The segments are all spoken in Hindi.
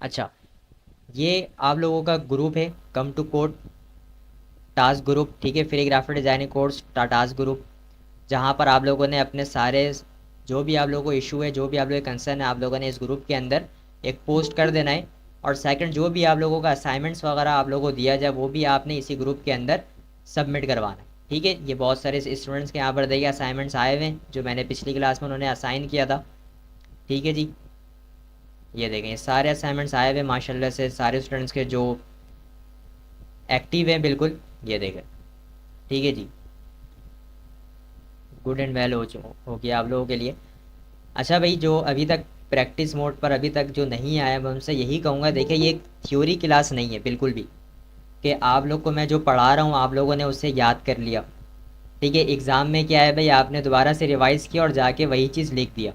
अच्छा, ये आप लोगों का ग्रुप है come to code task group, ठीक है, free graphic designing course task group, जहाँ पर आप लोगों ने अपने सारे जो भी आप लोगों को इशू है, जो भी आप लोगों के कंसर्न है, आप लोगों ने इस ग्रुप के अंदर एक पोस्ट कर देना है। और सेकंड, जो भी आप लोगों का असाइनमेंट्स वगैरह आप लोगों को दिया जाए वो भी आपने इसी ग्रुप के अंदर सबमिट करवाना है, ठीक है। ये बहुत सारे स्टूडेंट्स के यहाँ पर देखिए असाइनमेंट्स आए हुए हैं जो मैंने पिछली क्लास में उन्होंने असाइन किया था, ठीक है जी। ये देखें, ये सारे असाइनमेंट्स आए हुए माशाल्लाह से सारे स्टूडेंट्स के जो एक्टिव हैं बिल्कुल, ये देखें, ठीक है जी। गुड एंड वेल हो गया आप लोगों के लिए। अच्छा भाई, जो अभी तक प्रैक्टिस मोड पर अभी तक जो नहीं आया, मैं उनसे यही कहूँगा, देखिए ये एक थ्योरी क्लास नहीं है बिल्कुल भी, कि आप लोग को मैं जो पढ़ा रहा हूँ आप लोगों ने उससे याद कर लिया, ठीक है। एग्ज़ाम में क्या है भाई, आपने दोबारा से रिवाइज़ किया और जाके वही चीज़ लिख दिया।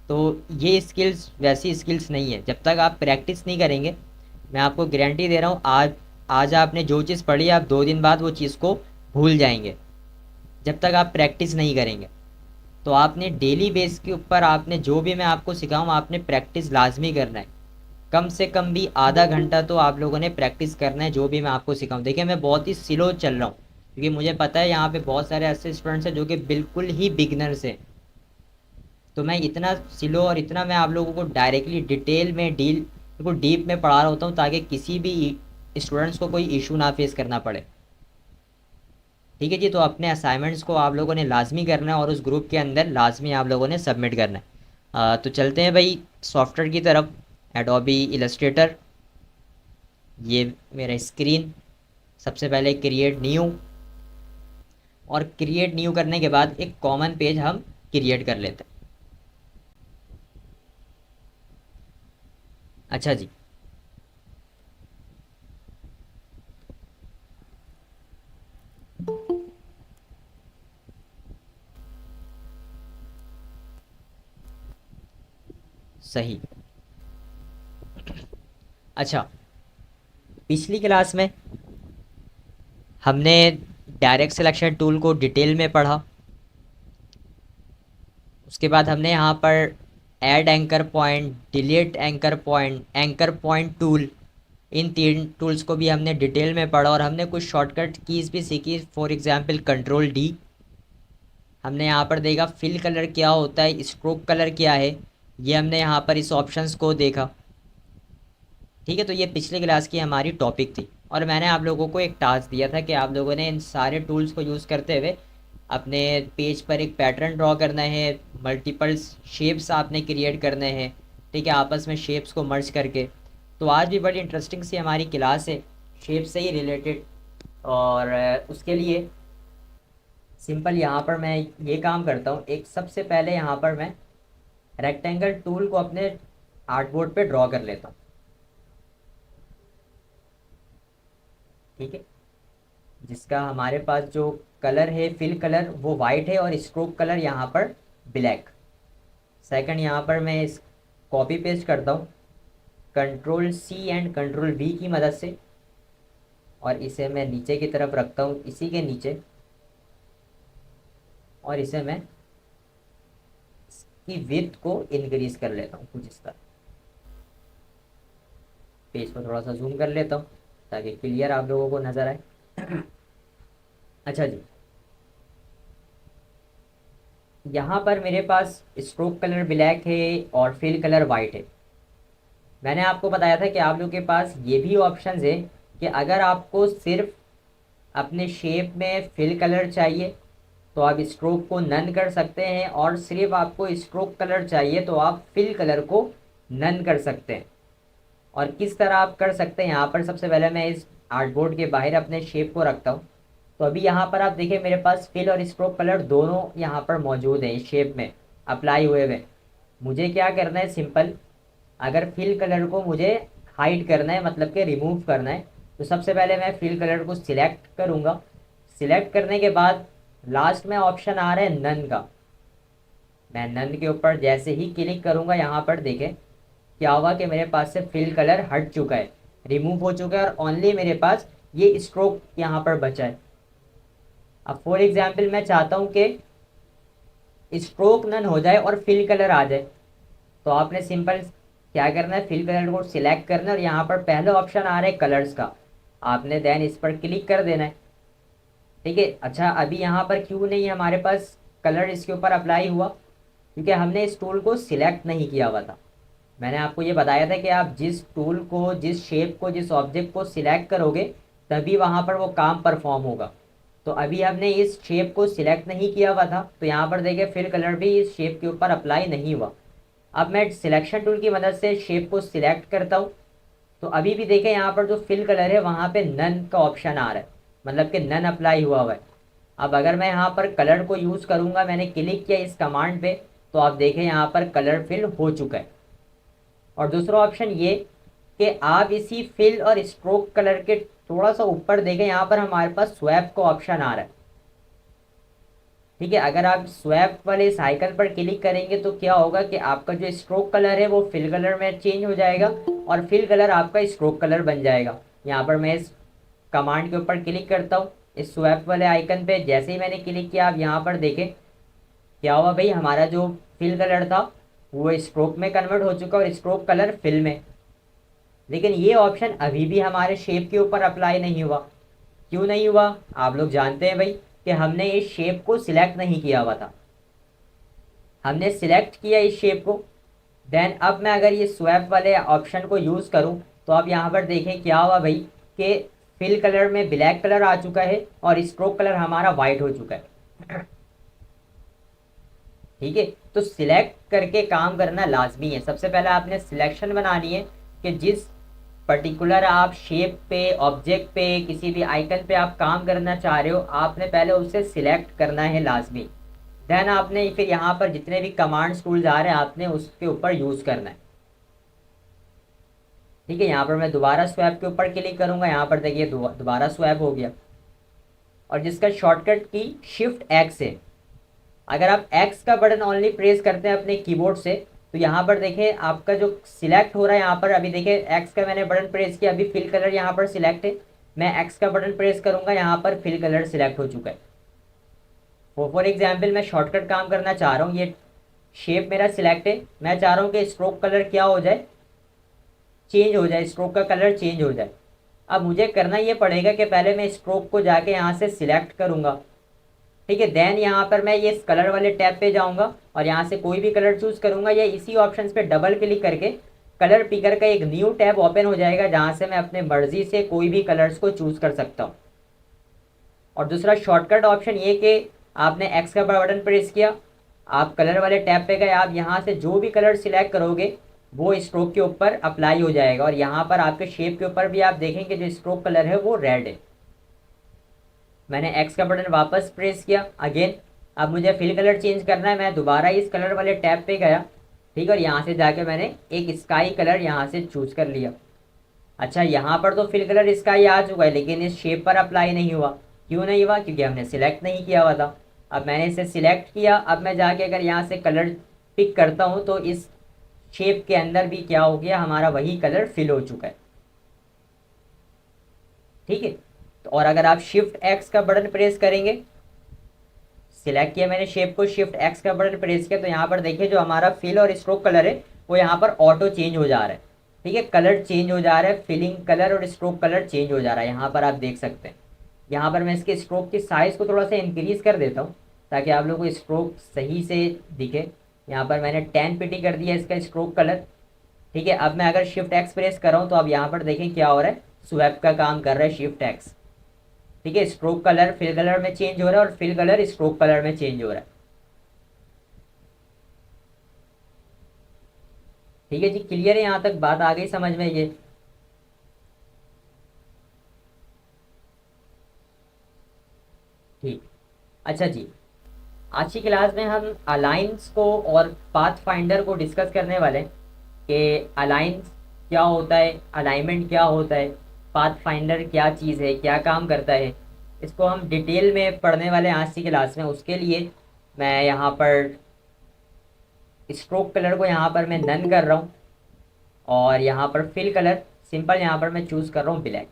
तो ये स्किल्स वैसी स्किल्स नहीं है, जब तक आप प्रैक्टिस नहीं करेंगे। मैं आपको गारंटी दे रहा हूँ, आज आज आपने जो चीज़ पढ़ी आप 2 दिन बाद वो चीज़ को भूल जाएंगे, जब तक आप प्रैक्टिस नहीं करेंगे। तो आपने डेली बेस के ऊपर आपने जो भी मैं आपको सिखाऊँ आपने प्रैक्टिस लाजमी करना है। कम से कम भी आधा घंटा तो आप लोगों ने प्रैक्टिस करना है जो भी मैं आपको सिखाऊं। देखिए मैं बहुत ही स्लो चल रहा हूँ क्योंकि मुझे पता है यहाँ पे बहुत सारे ऐसे स्टूडेंट्स हैं जो कि बिल्कुल ही बिगनर्स हैं। तो मैं इतना स्लो और इतना मैं आप लोगों को डायरेक्टली डिटेल में बिल्कुल डीप में पढ़ा रहा होता हूँ ताकि किसी भी स्टूडेंट्स को कोई इशू ना फेस करना पड़े, ठीक है जी। तो अपने असाइनमेंट्स को आप लोगों ने लाजमी करना है और उस ग्रुप के अंदर लाजमी आप लोगों ने सबमिट करना है। तो चलते हैं भाई सॉफ्टवेयर की तरफ। एडोबी इलस्ट्रेटर, ये मेरा स्क्रीन, सबसे पहले क्रिएट न्यू, और क्रिएट न्यू करने के बाद एक कॉमन पेज हम क्रिएट कर लेते हैं। अच्छा जी, सही। अच्छा, पिछली क्लास में हमने डायरेक्ट सिलेक्शन टूल को डिटेल में पढ़ा। उसके बाद हमने यहाँ पर add anchor point, delete anchor point, anchor point tool, इन 3 टूल्स को भी हमने डिटेल में पढ़ा और हमने कुछ शॉर्टकट कीज़ भी सीखी। For example control D. हमने यहाँ पर देखा फिल कलर क्या होता है, स्ट्रोक कलर क्या है, ये हमने यहाँ पर इस ऑप्शंस को देखा, ठीक है। तो ये पिछले क्लास की हमारी टॉपिक थी और मैंने आप लोगों को एक टास्क दिया था कि आप लोगों ने इन सारे टूल्स को यूज़ करते हुए अपने पेज पर एक पैटर्न ड्रॉ करना है, मल्टीपल शेप्स आपने क्रिएट करने हैं, ठीक है, आपस में शेप्स को मर्ज करके। तो आज भी बड़ी इंटरेस्टिंग सी हमारी क्लास है शेप से ही रिलेटेड। और उसके लिए सिंपल यहाँ पर मैं ये काम करता हूँ, एक सबसे पहले यहाँ पर मैं रेक्टेंगल टूल को अपने आर्टबोर्ड पे ड्रॉ कर लेता हूँ, ठीक है। जिसका हमारे पास जो कलर है फिल कलर वो वाइट है और स्ट्रोक कलर यहाँ पर ब्लैक। सेकंड, यहाँ पर मैं इस कॉपी पेस्ट करता हूँ control C and control V की मदद से, और इसे मैं नीचे की तरफ रखता हूँ इसी के नीचे, और इसे मैं की विड्थ को इंक्रीज कर लेता हूँ कुछ इस तरह। पेज को थोड़ा सा जूम कर लेता हूँ ताकि क्लियर आप लोगों को नज़र आए। अच्छा जी, यहाँ पर मेरे पास स्ट्रोक कलर ब्लैक है और फिल कलर वाइट है। मैंने आपको बताया था कि आप लोग के पास ये भी ऑप्शंस है कि अगर आपको सिर्फ अपने शेप में फिल कलर चाहिए तो आप स्ट्रोक को नन कर सकते हैं, और सिर्फ आपको स्ट्रोक कलर चाहिए तो आप फिल कलर को नन कर सकते हैं। और किस तरह आप कर सकते हैं, यहाँ पर सबसे पहले मैं इस आर्टबोर्ड के बाहर अपने शेप को रखता हूँ। तो अभी यहाँ पर आप देखिए मेरे पास फिल और स्ट्रोक कलर दोनों यहाँ पर मौजूद है इस शेप में अप्लाई हुए हुए। मुझे क्या करना है, सिंपल, अगर फिल कलर को मुझे हाइड करना है मतलब कि रिमूव करना है, तो सबसे पहले मैं फिल कलर को सिलेक्ट करूँगा। सिलेक्ट करने के बाद लास्ट में ऑप्शन आ रहा है नन का। मैं नन के ऊपर जैसे ही क्लिक करूँगा यहाँ पर देखें क्या होगा कि मेरे पास से फिल कलर हट चुका है, रिमूव हो चुका है, और ओनली मेरे पास ये स्ट्रोक यहाँ पर बचा है। अब फॉर एग्जाम्पल मैं चाहता हूँ कि स्ट्रोक नन हो जाए और फिल कलर आ जाए, तो आपने सिंपल क्या करना है, फिल कलर को सिलेक्ट करना है और यहाँ पर पहला ऑप्शन आ रहा है कलर्स का, आपने देन इस पर क्लिक कर देना है। ठीक है। अच्छा अभी यहाँ पर क्यों नहीं हमारे पास कलर इसके ऊपर अप्लाई हुआ, क्योंकि हमने इस टूल को सिलेक्ट नहीं किया हुआ था। मैंने आपको ये बताया था कि आप जिस टूल को, जिस शेप को, जिस ऑब्जेक्ट को सिलेक्ट करोगे तभी वहाँ पर वो काम परफॉर्म होगा। तो अभी हमने इस शेप को सिलेक्ट नहीं किया हुआ था, तो यहाँ पर देखिए फिल कलर भी इस शेप के ऊपर अप्लाई नहीं हुआ। अब मैं सिलेक्शन टूल की मदद से शेप को सिलेक्ट करता हूँ, तो अभी भी देखें यहाँ पर जो फिल कलर है वहाँ पे नन का ऑप्शन आ रहा है, मतलब कि नन अप्लाई हुआ हुआ है। अब अगर मैं यहाँ पर कलर को यूज़ करूँगा, मैंने क्लिक किया इस कमांड पे, तो आप देखें यहाँ पर कलर फिल हो चुका है। और दूसरा ऑप्शन ये कि आप इसी फिल और स्ट्रोक कलर के थोड़ा सा ऊपर देखें, यहाँ पर हमारे पास स्वैप का ऑप्शन आ रहा है। ठीक है। अगर आप स्वैप वाले इस आइकन पर क्लिक करेंगे तो क्या होगा कि आपका जो स्ट्रोक कलर है वो फिल कलर में चेंज हो जाएगा और फिल कलर आपका स्ट्रोक कलर बन जाएगा। यहाँ पर मैं इस कमांड के ऊपर क्लिक करता हूँ, इस स्वैप वाले आइकन पे जैसे ही मैंने क्लिक किया, आप यहाँ पर देखें क्या हुआ भाई, हमारा जो फिल कलर था वो स्ट्रोक में कन्वर्ट हो चुका और स्ट्रोक कलर फिल में। लेकिन ये ऑप्शन अभी भी हमारे शेप के ऊपर अप्लाई नहीं हुआ। क्यों नहीं हुआ, आप लोग जानते हैं भाई कि हमने इस शेप को सिलेक्ट नहीं किया हुआ था। हमने सिलेक्ट किया इस शेप को, देन अब मैं अगर ये स्वैप वाले ऑप्शन को यूज़ करूं तो आप यहाँ पर देखें क्या हुआ भाई कि फिल कलर में ब्लैक कलर आ चुका है और स्ट्रोक कलर हमारा वाइट हो चुका है। ठीक है। तो सिलेक्ट करके काम करना लाजमी है। सबसे पहले आपने सिलेक्शन बनानी है कि जिस पर्टिकुलर आप शेप पे, ऑब्जेक्ट पे, किसी भी आइकन पे आप काम करना चाह रहे हो, आपने पहले उसे सिलेक्ट करना है लाजमी। देन आपने फिर यहाँ पर जितने भी कमांड्स टूल्स आ रहे हैं आपने उसके ऊपर यूज़ करना है। ठीक है। यहाँ पर मैं दोबारा स्वैप के ऊपर क्लिक करूँगा, यहाँ पर देखिए दोबारा स्वैप हो गया और जिसका शॉर्टकट की शिफ्ट एक्स है। अगर आप एक्स का बटन ओनली प्रेस करते हैं अपने कीबोर्ड से तो यहाँ पर देखें आपका जो सिलेक्ट हो रहा है, यहाँ पर अभी देखें एक्स का मैंने बटन प्रेस किया, अभी फिल कलर यहाँ पर सिलेक्ट है। मैं एक्स का बटन प्रेस करूँगा, यहाँ पर फिल कलर सिलेक्ट हो चुका है। फॉर एग्जाम्पल मैं शॉर्टकट काम करना चाह रहा हूँ, ये शेप मेरा सिलेक्ट है, मैं चाह रहा हूँ कि स्ट्रोक कलर क्या हो जाए, चेंज हो जाए, स्ट्रोक का कलर चेंज हो जाए। अब मुझे करना ये पड़ेगा कि पहले मैं स्ट्रोक को जाके यहाँ से सिलेक्ट करूँगा। ठीक है। देन यहाँ पर मैं ये कलर वाले टैब पे जाऊँगा और यहाँ से कोई भी कलर चूज़ करूँगा, या इसी ऑप्शन पे डबल क्लिक करके कलर पिकर का एक न्यू टैब ओपन हो जाएगा जहाँ से मैं अपने मर्जी से कोई भी कलर्स को चूज़ कर सकता हूँ। और दूसरा शॉर्टकट ऑप्शन ये कि आपने एक्स का बटन प्रेस किया, आप कलर वाले टैब पे गए, आप यहाँ से जो भी कलर सिलेक्ट करोगे वो स्ट्रोक के ऊपर अप्लाई हो जाएगा और यहाँ पर आपके शेप के ऊपर भी आप देखेंगे जो स्ट्रोक कलर है वो रेड है। मैंने एक्स का बटन वापस प्रेस किया अगेन, अब मुझे फिल कलर चेंज करना है, मैं दोबारा इस कलर वाले टैब पे गया। ठीक है। और यहाँ से जाके मैंने एक स्काई कलर यहाँ से चूज़ कर लिया। अच्छा यहाँ पर तो फिल कलर स्काई आ चुका है लेकिन इस शेप पर अप्लाई नहीं हुआ। क्यों नहीं हुआ, क्योंकि हमने सिलेक्ट नहीं किया हुआ था। अब मैंने इसे सिलेक्ट किया, अब मैं जाके अगर यहाँ से कलर पिक करता हूँ तो इस शेप के अंदर भी क्या हो गया, हमारा वही कलर फिल हो चुका है। ठीक है। तो और अगर आप शिफ्ट एक्स का बटन प्रेस करेंगे, सिलेक्ट किया मैंने शेप को, शिफ्ट एक्स का बटन प्रेस किया, तो यहाँ पर देखिए जो हमारा फिल और स्ट्रोक कलर है वो यहाँ पर ऑटो चेंज हो जा रहा है। ठीक है। कलर चेंज हो जा रहा है, फिलिंग कलर और स्ट्रोक कलर चेंज हो जा रहा है, यहाँ पर आप देख सकते हैं। यहाँ पर मैं इसके स्ट्रोक की साइज़ को थोड़ा सा इंक्रीज़ कर देता हूँ ताकि आप लोगों को स्ट्रोक सही से दिखे। यहाँ पर मैंने 10 पीटी कर दिया इसका स्ट्रोक कलर। ठीक है। अब मैं अगर शिफ्ट एक्स प्रेस कर रहा हूँ तो अब यहाँ पर देखें क्या हो रहा है, स्वैप का काम कर रहा है शिफ्ट एक्स। ठीक है। स्ट्रोक कलर फिल कलर में चेंज हो रहा है और फिल कलर स्ट्रोक कलर में चेंज हो रहा है। ठीक है जी, क्लियर है, यहाँ तक बात आ गई समझ में ये। ठीक। अच्छा जी, आज की क्लास में हम अलाइंस को और पाथ फाइंडर को डिस्कस करने वाले हैं कि अलाइंस क्या होता है, अलाइनमेंट क्या होता है, पाथ फाइंडर क्या चीज़ है, क्या काम करता है, इसको हम डिटेल में पढ़ने वाले हैं आज की क्लास में। उसके लिए मैं यहाँ पर स्ट्रोक कलर को यहाँ पर मैं नन कर रहा हूँ और यहाँ पर फिल कलर सिंपल यहाँ पर मैं चूज़ कर रहा हूँ ब्लैक।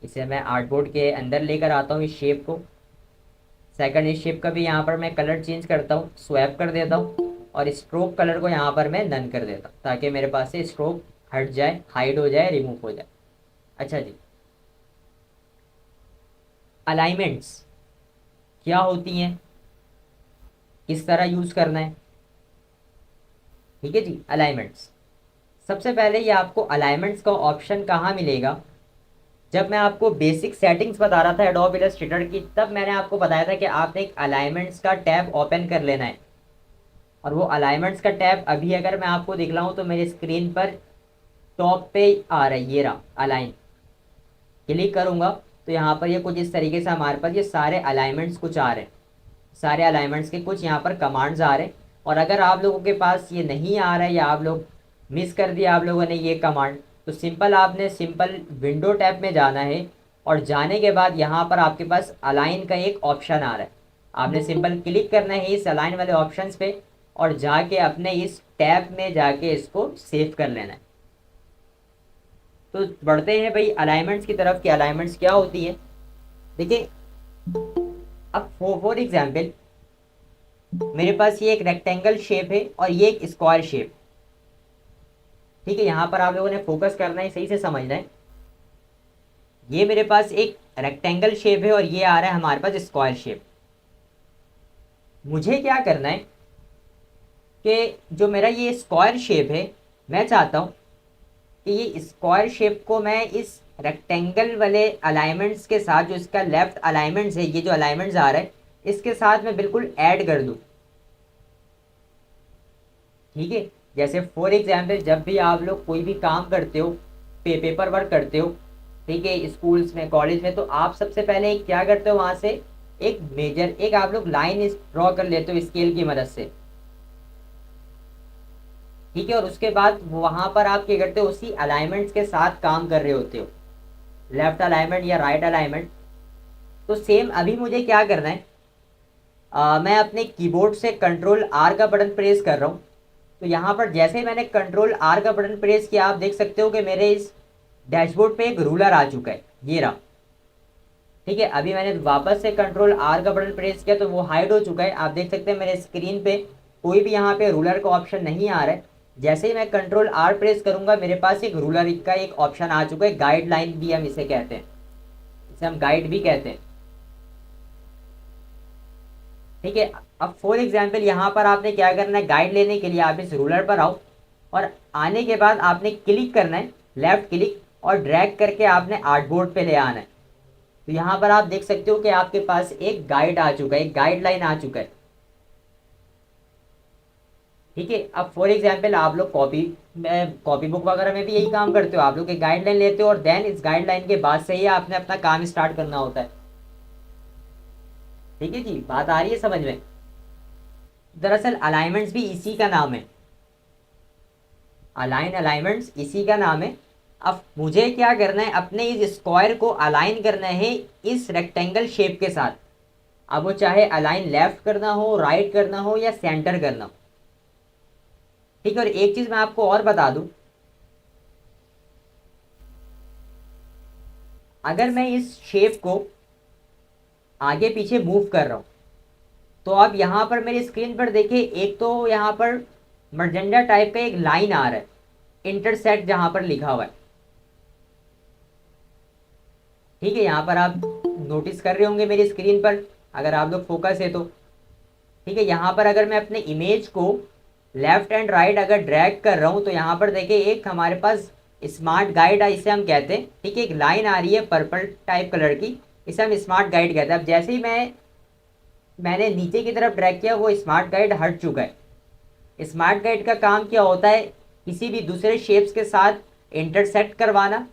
इसे मैं आर्टबोर्ड के अंदर लेकर आता हूँ इस शेप को। सेकंड, इस शेप का भी यहाँ पर मैं कलर चेंज करता हूँ, स्वैप कर देता हूँ और स्ट्रोक कलर को यहाँ पर मैं नन कर देता हूँ ताकि मेरे पास से स्ट्रोक हट जाए, हाइड हो जाए, रिमूव हो जाए। अच्छा जी, अलाइनमेंट्स क्या होती हैं, किस तरह यूज़ करना है। ठीक है जी, अलाइनमेंट्स सबसे पहले ये आपको अलाइनमेंट्स का ऑप्शन कहाँ मिलेगा, जब मैं आपको बेसिक सेटिंग्स बता रहा था एडोब इलस्ट्रेटर की, तब मैंने आपको बताया था कि आपने एक अलाइनमेंट्स का टैब ओपन कर लेना है। और वो अलाइनमेंट्स का टैब अभी अगर मैं आपको दिखलाऊं तो मेरी स्क्रीन पर टॉप पे आ रहा है, ये रहा अलाइन। क्लिक करूंगा तो यहाँ पर ये कुछ इस तरीके से हमारे पास ये सारे अलाइनमेंट्स कुछ आ रहे हैं, सारे अलाइनमेंट्स के कुछ यहाँ पर कमांड्स आ रहे हैं। और अगर आप लोगों के पास ये नहीं आ रहा है या आप लोग मिस कर दिया आप लोगों ने ये कमांड, तो सिंपल आपने सिंपल विंडो टैब में जाना है और जाने के बाद यहाँ पर आपके पास अलाइन का एक ऑप्शन आ रहा है, आपने सिंपल क्लिक करना है इस अलाइन वाले ऑप्शन पे और जाके अपने इस टैब में जाके इसको सेव कर लेना है। तो बढ़ते हैं भाई अलाइनमेंट्स की तरफ कि अलाइनमेंट्स क्या होती है। देखिए अब फॉर एग्जाम्पल मेरे पास ये एक रेक्टेंगल शेप है और ये एक स्क्वायर शेप। ठीक है, यहाँ पर आप लोगों ने फोकस करना है, सही से समझना है। ये मेरे पास एक रेक्टेंगल शेप है और ये आ रहा है हमारे पास स्क्वायर शेप। मुझे क्या करना है कि जो मेरा ये स्क्वायर शेप है, मैं चाहता हूँ कि ये स्क्वायर शेप को मैं इस रेक्टेंगल वाले अलाइनमेंट्स के साथ, जो इसका लेफ्ट अलाइनमेंट्स है, ये जो अलाइनमेंट्स आ रहा है इसके साथ मैं बिल्कुल ऐड कर दूं। ठीक है, जैसे फॉर एग्जाम्पल जब भी आप लोग कोई भी काम करते हो, पेपर वर्क करते हो, ठीक है, स्कूल्स में कॉलेज में, तो आप सबसे पहले क्या करते हो, वहां से एक मेजर एक आप लोग लाइन ड्रॉ कर लेते हो स्केल की मदद से। ठीक है, और उसके बाद वहां पर आप क्या करते हो, उसी अलाइनमेंट्स के साथ काम कर रहे होते हो, लेफ्ट अलाइनमेंट या राइट अलाइनमेंट। तो सेम अभी मुझे क्या करना है, मैं अपने कीबोर्ड से कंट्रोल आर का बटन प्रेस कर रहा हूँ। तो यहाँ पर जैसे ही मैंने कंट्रोल आर का बटन प्रेस किया, आप देख सकते हो कि मेरे इस डैशबोर्ड पे एक रूलर आ चुका है, ये रहा। ठीक है, अभी मैंने वापस से कंट्रोल आर का बटन प्रेस किया तो वो हाइड हो चुका है। आप देख सकते हैं मेरे स्क्रीन पे कोई भी यहाँ पे रूलर का ऑप्शन नहीं आ रहा है। जैसे ही मैं कंट्रोल आर प्रेस करूंगा मेरे पास एक रूलर का एक ऑप्शन आ चुका है, गाइडलाइन भी हम इसे कहते हैं, इसे हम गाइड भी कहते हैं। ठीक है, अब फॉर एग्जाम्पल यहाँ पर आपने क्या करना है, गाइड लेने के लिए आप इस रूलर पर आओ और आने के बाद आपने क्लिक करना है, लेफ्ट क्लिक, और ड्रैग करके आपने आर्टबोर्ड पे ले आना है। तो यहाँ पर आप देख सकते हो कि आपके पास एक गाइड आ चुका है, एक गाइडलाइन आ चुका है। ठीक है, अब फॉर एग्जाम्पल आप लोग कॉपी बुक वगैरह में भी यही काम करते हो, आप लोग एक गाइडलाइन लेते हो और देन इस गाइडलाइन के बाद से ही आपने अपना काम स्टार्ट करना होता है। ठीक है जी, बात आ रही है समझ में। दरअसल अलाइनमेंट्स भी इसी का नाम है, अलाइनमेंट्स इसी का नाम है। अब मुझे क्या करना है, अपने इस स्क्वायर को अलाइन करना है इस रेक्टेंगल शेप के साथ। अब वो चाहे अलाइन लेफ्ट करना हो, राइट करना हो या सेंटर करना हो। ठीक है, और एक चीज मैं आपको और बता दूं, अगर मैं इस शेप को आगे पीछे मूव कर रहा हूं तो आप यहां पर मेरी स्क्रीन पर देखिए, एक तो यहां पर मर्जेंडा टाइप का एक लाइन आ रहा है, इंटरसेक्ट जहां पर लिखा हुआ है। ठीक है, यहाँ पर आप नोटिस कर रहे होंगे मेरी स्क्रीन पर, अगर आप लोग फोकस है तो। ठीक है, यहाँ पर अगर मैं अपने इमेज को लेफ्ट एंड राइट अगर ड्रैग कर रहा हूँ तो यहाँ पर देखिए एक हमारे पास स्मार्ट गाइड है, इसे हम कहते हैं। ठीक है, एक लाइन आ रही है पर्पल टाइप कलर की, इसे हम स्मार्ट गाइड कहते हैं। अब जैसे ही मैंने नीचे की तरफ ड्रैग किया, वो स्मार्ट गाइड हट चुका है। स्मार्ट गाइड का काम क्या होता है, किसी भी दूसरे शेप्स के साथ इंटरसेक्ट करवाना,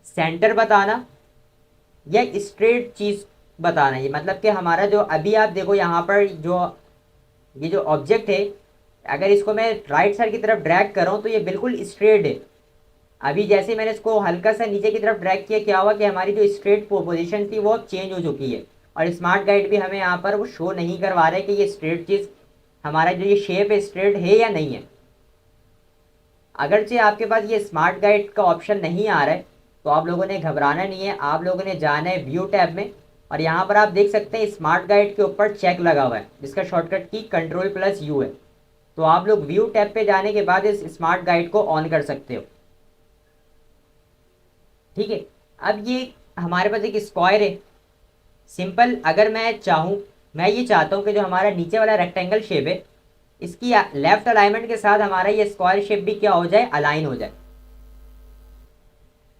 सेंटर बताना या स्ट्रेट चीज बताना। ये मतलब कि हमारा जो अभी आप देखो यहाँ पर जो ये जो ऑब्जेक्ट है, अगर इसको मैं राइट साइड की तरफ ड्रैग कर रहा हूँ तो ये बिल्कुल स्ट्रेट है। अभी जैसे मैंने इसको हल्का सा नीचे की तरफ ड्रैग किया, क्या हुआ कि हमारी जो स्ट्रेट पोजीशन थी वो अब चेंज हो चुकी है। और स्मार्ट गाइड भी हमें यहाँ पर वो शो नहीं करवा रहा है कि ये स्ट्रेट चीज, हमारा जो ये शेप है स्ट्रेट है या नहीं है। अगरचे आपके पास ये स्मार्ट गाइड का ऑप्शन नहीं आ रहा है तो आप लोगों ने घबराना नहीं है, आप लोगों ने जाना है व्यू टैब में और यहाँ पर आप देख सकते हैं स्मार्ट गाइड के ऊपर चेक लगा हुआ है जिसका शॉर्टकट की कंट्रोल प्लस यू है। तो आप लोग व्यू टैब पे जाने के बाद इस स्मार्ट गाइड को ऑन कर सकते हो। ठीक है, अब ये हमारे पास एक स्क्वायर है। सिंपल, अगर मैं चाहूँ, मैं ये चाहता हूँ कि जो हमारा नीचे वाला रेक्टेंगल शेप है, इसकी लेफ्ट अलाइनमेंट के साथ हमारा ये स्क्वायर शेप भी क्या हो जाए, अलाइन हो जाए।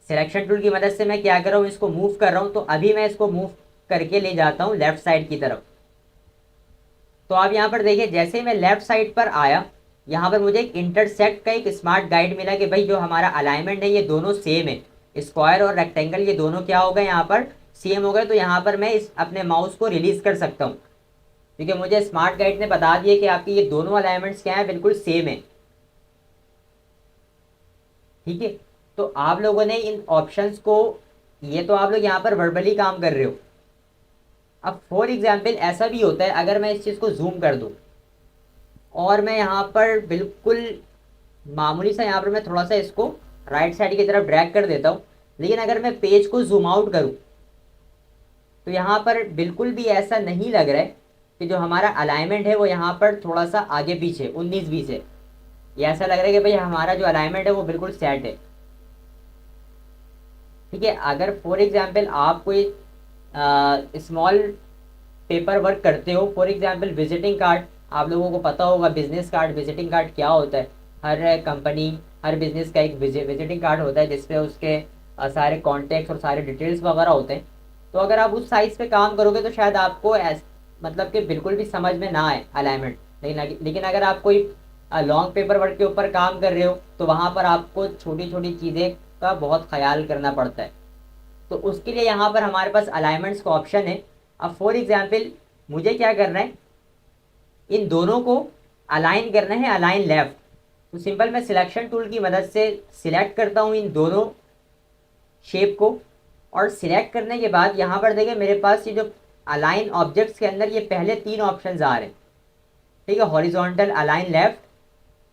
सिलेक्शन टूल की मदद से मैं क्या कर रहा हूँ, इसको मूव कर रहा हूँ। तो अभी मैं इसको मूव करके ले जाता हूँ लेफ्ट साइड की तरफ। तो आप यहाँ पर देखिए, जैसे मैं लेफ्ट साइड पर आया, यहाँ पर मुझे एक इंटरसेक्ट का एक स्मार्ट गाइड मिला कि भाई जो हमारा अलाइनमेंट है ये दोनों सेम है, स्क्वायर और रेक्टेंगल ये दोनों क्या हो गए, यहाँ पर सेम हो गए। तो यहाँ पर मैं इस अपने माउस को रिलीज कर सकता हूँ, क्योंकि मुझे स्मार्ट गाइड ने बता दिया कि आपकी ये दोनों अलाइनमेंट्स क्या है, बिल्कुल सेम है। ठीक है, तो आप लोगों ने इन ऑप्शंस को, ये तो आप लोग यहाँ पर वर्बली काम कर रहे हो। अब फॉर एग्जाम्पल ऐसा भी होता है, अगर मैं इस चीज़ को जूम कर दूँ और मैं यहाँ पर बिल्कुल मामूली सा, यहाँ पर मैं थोड़ा सा इसको राइट साइड की तरफ ड्रैग कर देता हूँ, लेकिन अगर मैं पेज को जूम आउट करूँ तो यहाँ पर बिल्कुल भी ऐसा नहीं लग रहा है कि जो हमारा अलाइनमेंट है वो यहाँ पर थोड़ा सा आगे पीछे 19-20 है। ये ऐसा लग रहा है कि भाई हमारा जो अलाइनमेंट है वो बिल्कुल सेट है। ठीक है, अगर फॉर एग्जाम्पल आप कोई स्मॉल पेपर वर्क करते हो, फॉर एग्जाम्पल विजिटिंग कार्ड, आप लोगों को पता होगा बिजनेस कार्ड, विजिटिंग कार्ड क्या होता है। हर कंपनी, हर बिजनेस का एक विजिटिंग कार्ड होता है जिसपे उसके सारे कॉन्टेक्ट्स और सारे डिटेल्स वगैरह होते हैं। तो अगर आप उस साइज पे काम करोगे तो शायद आपको मतलब कि बिल्कुल भी समझ में ना आए अलाइनमेंट। लेकिन अगर आप कोई लॉन्ग पेपर वर्क के ऊपर काम कर रहे हो तो वहाँ पर आपको छोटी छोटी चीज़ें का बहुत ख्याल करना पड़ता है। तो उसके लिए यहाँ पर हमारे पास अलाइनमेंट्स का ऑप्शन है। अब फॉर एग्जाम्पल मुझे क्या करना है, इन दोनों को अलाइन करना है, अलाइन लेफ्ट। तो सिंपल मैं सिलेक्शन टूल की मदद से सिलेक्ट करता हूँ इन दोनों शेप को, और सिलेक्ट करने के बाद यहाँ पर देखिए मेरे पास ये जो अलाइन ऑब्जेक्ट्स के अंदर ये पहले 3 ऑप्शन आ रहे हैं। ठीक है, horizontal align left,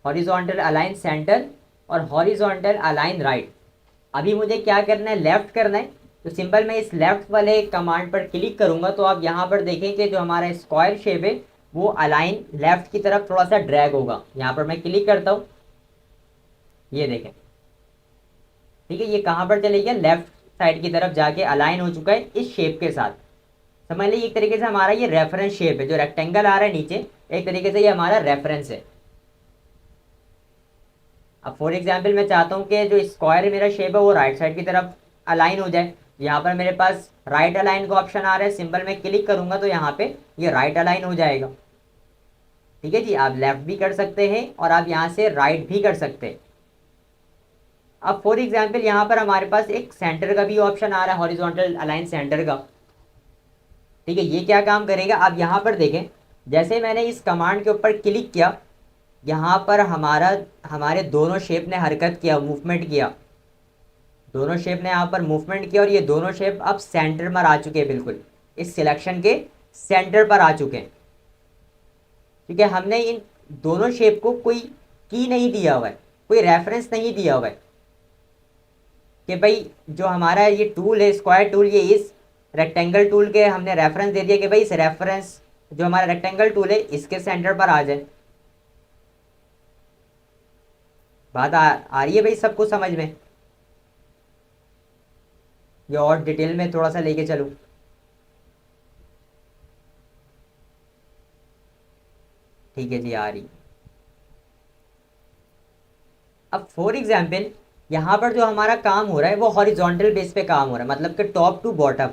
horizontal align centre और हॉरिजॉन्टल अलाइन राइट। अभी मुझे क्या करना है, लेफ्ट करना है। तो सिंपल मैं इस लेफ्ट वाले कमांड पर क्लिक करूंगा तो आप यहाँ पर देखेंगे जो हमारा स्क्वायर शेप है वो अलाइन लेफ्ट की तरफ थोड़ा सा ड्रैग होगा। यहाँ पर मैं क्लिक करता हूँ, ये देखें। ठीक है, ये कहाँ पर चले गया, लेफ्ट साइड की तरफ जाके अलाइन हो चुका है इस शेप के साथ। समझ लीजिए एक तरीके से हमारा ये रेफरेंस शेप है, जो रेक्टेंगल आ रहा है नीचे, एक तरीके से ये हमारा रेफरेंस है। अब फॉर एग्जाम्पल मैं चाहता हूँ कि जो स्क्वायर मेरा शेप है वो राइट साइड की तरफ अलाइन हो जाए। यहाँ पर मेरे पास राइट अलाइन का ऑप्शन आ रहा है, सिंपल मैं क्लिक करूंगा तो यहाँ पे ये राइट अलाइन हो जाएगा। ठीक है जी, आप लेफ्ट भी कर सकते हैं और आप यहाँ से राइट भी कर सकते हैं। अब फॉर एग्जाम्पल यहाँ पर हमारे पास एक सेंटर का भी ऑप्शन आ रहा है, हॉरिजॉन्टल अलाइन सेंटर का। ठीक है, ये क्या काम करेगा, आप यहाँ पर देखें, जैसे मैंने इस कमांड के ऊपर क्लिक किया, यहाँ पर हमारे दोनों शेप ने हरकत किया, मूवमेंट किया। दोनों शेप ने यहाँ पर मूवमेंट किया और ये दोनों शेप अब सेंटर पर आ चुके हैं, बिल्कुल इस सिलेक्शन के सेंटर पर आ चुके हैं। ठीक है, हमने इन दोनों शेप को कोई की नहीं दिया हुआ है, कोई रेफरेंस नहीं दिया हुआ है कि भाई जो हमारा ये टूल है स्क्वायर टूल, ये इस रेक्टेंगल टूल के हमने रेफरेंस दे दिया कि भाई इस रेफरेंस जो हमारा रेक्टेंगल टूल है इसके सेंटर पर आ जाए। बात आ रही है भाई सबको समझ में? ये और डिटेल में थोड़ा सा लेके चलूं। ठीक है जी, आ रही। अब फॉर एग्जाम्पल यहाँ पर जो हमारा काम हो रहा है वो हॉरिजॉन्टल बेस पे काम हो रहा है, मतलब कि टॉप टू बॉटम।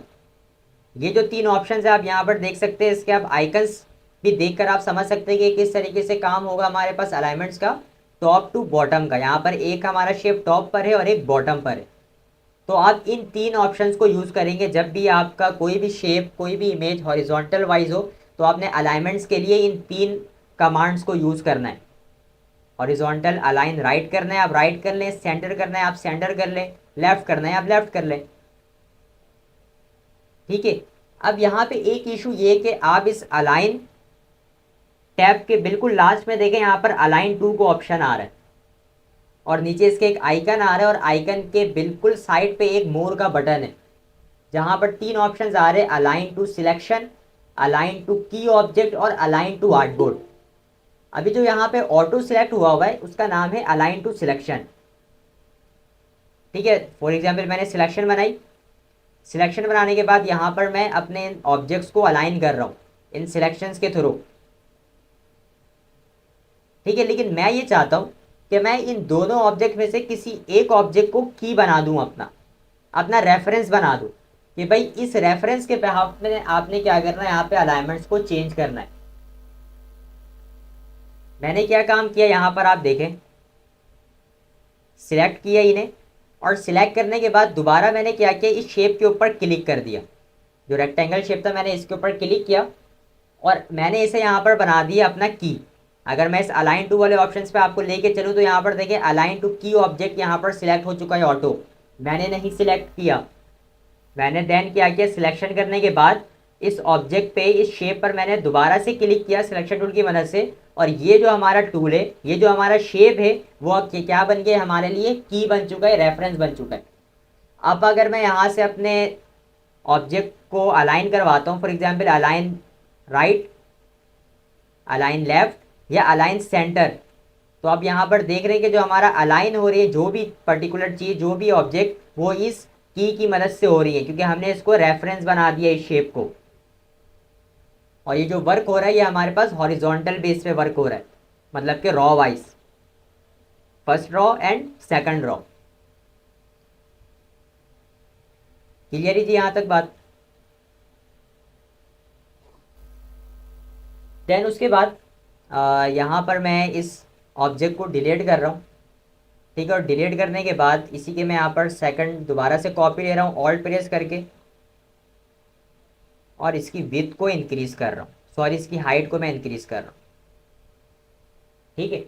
ये जो 3 ऑप्शन है आप यहाँ पर देख सकते हैं, इसके आप आइकन्स भी देखकर आप समझ सकते हैं कि किस तरीके से काम होगा हमारे पास अलाइनमेंट्स का टॉप टू बॉटम का। यहाँ पर एक हमारा शेप टॉप पर है और एक बॉटम पर है। तो आप इन 3 ऑप्शंस को यूज़ करेंगे जब भी आपका कोई भी शेप, कोई भी इमेज हॉरिजॉन्टल वाइज हो, तो आपने अलाइनमेंट्स के लिए इन 3 कमांड्स को यूज़ करना है। हॉरिजॉन्टल अलाइन राइट करना है, आप राइट कर लें। सेंटर करना है, आप सेंटर कर लें। लेफ्ट करना है, आप लेफ्ट कर लें। ठीक है, अब यहाँ पे एक इशू ये कि आप इस अलाइन टैब के बिल्कुल लास्ट में देखें, यहाँ पर अलाइन टू को ऑप्शन आ रहा है और नीचे इसके एक आइकन आ रहा है और आइकन के बिल्कुल साइड पे एक मोर का बटन है जहाँ पर 3 ऑप्शन आ रहे हैं, align to selection, align to key object और अलाइन टू आर्टबोर्ड। अभी जो यहाँ पे ऑटो सिलेक्ट हुआ है उसका नाम है अलाइन टू सिलेक्शन। ठीक है, फॉर एग्जाम्पल मैंने सिलेक्शन बनाई, सिलेक्शन बनाने के बाद यहाँ पर मैं अपने ऑब्जेक्ट्स को अलाइन कर रहा हूँ इन सिलेक्शंस के थ्रू। ठीक है, लेकिन मैं ये चाहता हूँ कि मैं इन दोनों ऑब्जेक्ट में से किसी एक ऑब्जेक्ट को की बना दूँ, अपना अपना रेफरेंस बना दूँ कि भाई इस रेफरेंस के बिहाफ में आपने क्या करना है, यहाँ पे अलाइनमेंट्स को चेंज करना है। मैंने क्या काम किया यहाँ पर आप देखें, सिलेक्ट किया इन्हें, और सिलेक्ट करने के बाद दोबारा मैंने क्या किया, इस शेप के ऊपर क्लिक कर दिया, जो रेक्टेंगल शेप था मैंने इसके ऊपर क्लिक किया और मैंने इसे यहाँ पर बना दिया अपना की। अगर मैं इस अलाइन टू वाले ऑप्शन पे आपको लेके चलूँ तो यहाँ पर देखिए अलाइन टू की ऑब्जेक्ट यहाँ पर सिलेक्ट हो चुका है ऑटो। मैंने नहीं सिलेक्ट किया, मैंने देन क्या किया, सिलेक्शन करने के बाद इस ऑब्जेक्ट पे इस शेप पर मैंने दोबारा से क्लिक किया सिलेक्शन टूल की मदद से, और ये जो हमारा टूल है, ये जो हमारा शेप है वो अब क्या बन गया हमारे लिए, की बन चुका है, रेफरेंस बन चुका है। अब अगर मैं यहाँ से अपने ऑब्जेक्ट को अलाइन करवाता हूँ, for example align right, align left या अलाइन सेंटर, तो अब यहाँ पर देख रहे हैं कि जो हमारा अलाइन हो रही है जो भी पर्टिकुलर चीज़, जो भी ऑब्जेक्ट, वो इस की मदद से हो रही है क्योंकि हमने इसको रेफरेंस बना दिया इस शेप को। और ये जो वर्क हो रहा है ये हमारे पास हॉरिजॉन्टल बेस पे वर्क हो रहा है, मतलब कि raw wise, first raw and second raw. Clear है जी यहाँ तक बात। देन उसके बाद यहाँ पर मैं इस ऑब्जेक्ट को डिलीट कर रहा हूँ। ठीक है, और डिलीट करने के बाद इसी के मैं यहाँ पर सेकंड दोबारा से कॉपी ले रहा हूँ ऑल्ट प्रेस करके, और इसकी विड्थ को इंक्रीज कर रहा हूँ, सॉरी इसकी हाइट को मैं इंक्रीज कर रहा हूँ। ठीक है,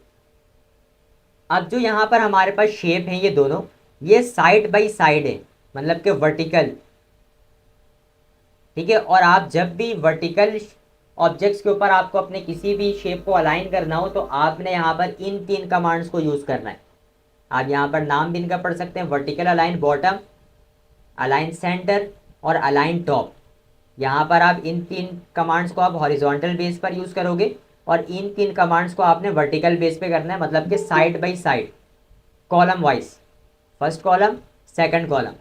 अब जो यहाँ पर हमारे पास शेप है ये दोनों, ये साइड बाई साइड है, मतलब कि वर्टिकल। ठीक है, और आप जब भी वर्टिकल ऑब्जेक्ट्स के ऊपर आपको अपने किसी भी शेप को अलाइन करना हो तो आपने यहाँ पर इन तीन कमांड्स को यूज़ करना है। आप यहाँ पर नाम भी इनका पढ़ सकते हैं, vertical align bottom, align centre और अलाइन टॉप। यहाँ पर आप इन तीन कमांड्स को आप हॉरिजॉन्टल बेस पर यूज़ करोगे और इन तीन कमांड्स को आपने वर्टिकल बेस पे करना है, मतलब कि side by side, column wise, first column second column.